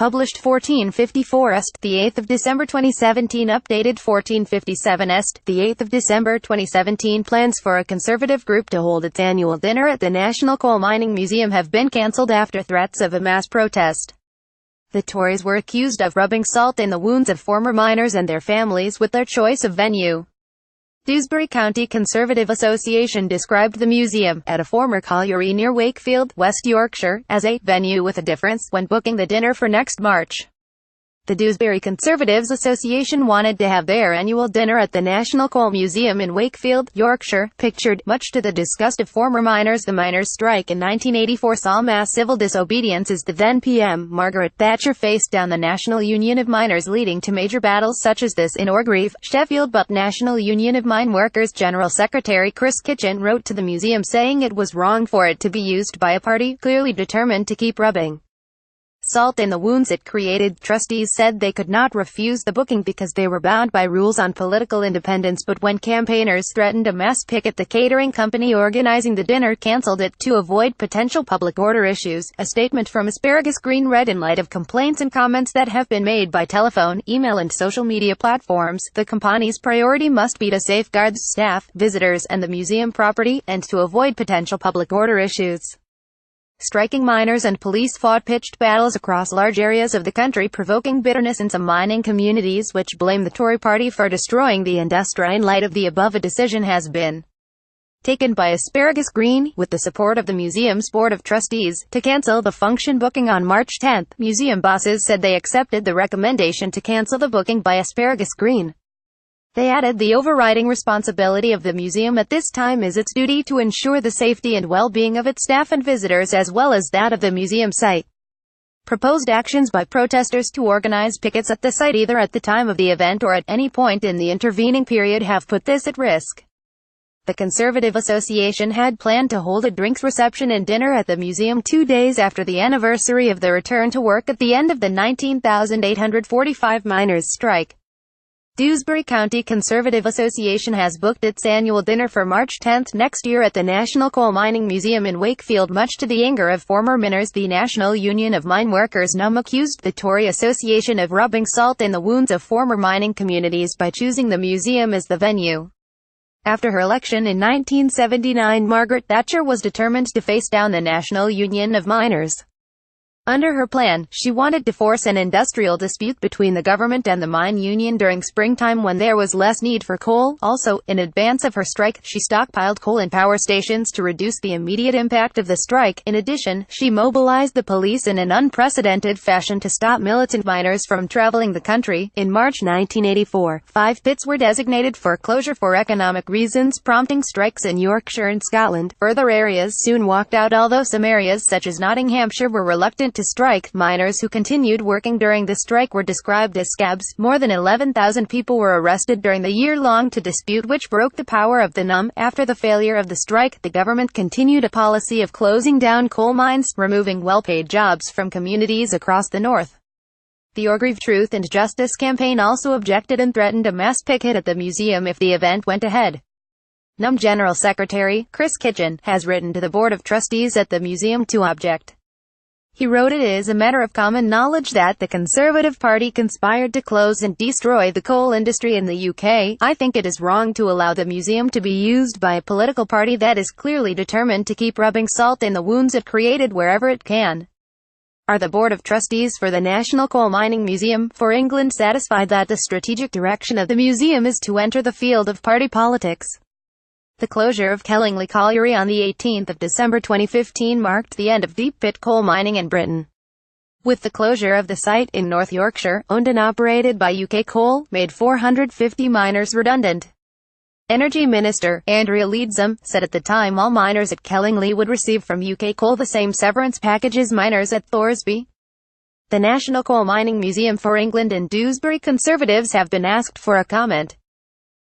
published 1454 est, the 8th of December 2017, updated 1457 est, the 8th of December 2017. Plans for a Conservative group to hold its annual dinner at the National Coal Mining Museum have been cancelled after threats of a mass protest. The Tories were accused of rubbing salt in the wounds of former miners and their families with their choice of venue. Dewsbury County Conservative Association described the museum, at a former colliery near Wakefield, West Yorkshire, as a venue with a difference when booking the dinner for next March. The Dewsbury Conservatives Association wanted to have their annual dinner at the National Coal Museum in Wakefield, Yorkshire, pictured, much to the disgust of former miners. The miners' strike in 1984 saw mass civil disobedience as the then PM, Margaret Thatcher, faced down the National Union of Miners, leading to major battles such as this in Orgreave, Sheffield. But National Union of Mine Workers General Secretary Chris Kitchen wrote to the museum saying it was wrong for it to be used by a party clearly determined to keep rubbing salt in the wounds it created. Trustees said they could not refuse the booking because they were bound by rules on political independence, but when campaigners threatened a mass picket, the catering company organizing the dinner cancelled it to avoid potential public order issues. A statement from Asparagus Green read, in light of complaints and comments that have been made by telephone, email and social media platforms, the company's priority must be to safeguard staff, visitors, and the museum property, and to avoid potential public order issues. Striking miners and police fought pitched battles across large areas of the country, provoking bitterness in some mining communities, which blame the Tory party for destroying the industry. In light of the above, a decision has been taken by Asparagus Green, with the support of the museum's Board of Trustees, to cancel the function booking on March 10. Museum bosses said they accepted the recommendation to cancel the booking by Asparagus Green. They added, the overriding responsibility of the museum at this time is its duty to ensure the safety and well-being of its staff and visitors, as well as that of the museum site. Proposed actions by protesters to organize pickets at the site either at the time of the event or at any point in the intervening period have put this at risk. The Conservative Association had planned to hold a drinks reception and dinner at the museum 2 days after the anniversary of the return to work at the end of the 19,845 miners' strike. Dewsbury County Conservative Association has booked its annual dinner for March 10 next year at the National Coal Mining Museum in Wakefield, much to the anger of former miners. The National Union of Mine Workers (NUM) accused the Tory Association of rubbing salt in the wounds of former mining communities by choosing the museum as the venue. After her election in 1979, Margaret Thatcher was determined to face down the National Union of Miners. Under her plan, she wanted to force an industrial dispute between the government and the mine union during springtime when there was less need for coal. Also, in advance of her strike, she stockpiled coal in power stations to reduce the immediate impact of the strike. In addition, she mobilized the police in an unprecedented fashion to stop militant miners from traveling the country. In March 1984, 5 pits were designated for closure for economic reasons, prompting strikes in Yorkshire and Scotland. Further areas soon walked out, although some areas such as Nottinghamshire were reluctant to strike. Miners who continued working during the strike were described as scabs. More than 11,000 people were arrested during the year-long dispute, which broke the power of the NUM. After the failure of the strike, the government continued a policy of closing down coal mines, removing well-paid jobs from communities across the north. The Orgreave Truth and Justice campaign also objected and threatened a mass picket at the museum if the event went ahead. NUM General Secretary Chris Kitchen has written to the Board of Trustees at the museum to object. He wrote, "It is a matter of common knowledge that the Conservative Party conspired to close and destroy the coal industry in the UK. I think it is wrong to allow the museum to be used by a political party that is clearly determined to keep rubbing salt in the wounds it created wherever it can." Are the Board of Trustees for the National Coal Mining Museum for England satisfied that the strategic direction of the museum is to enter the field of party politics? The closure of Kellingley Colliery on the 18th of December 2015 marked the end of deep pit coal mining in Britain. With the closure of the site in North Yorkshire, owned and operated by UK Coal, made 450 miners redundant. Energy Minister Andrea Leadsom said at the time all miners at Kellingley would receive from UK Coal the same severance package as miners at Thoresby. The National Coal Mining Museum for England and Dewsbury Conservatives have been asked for a comment.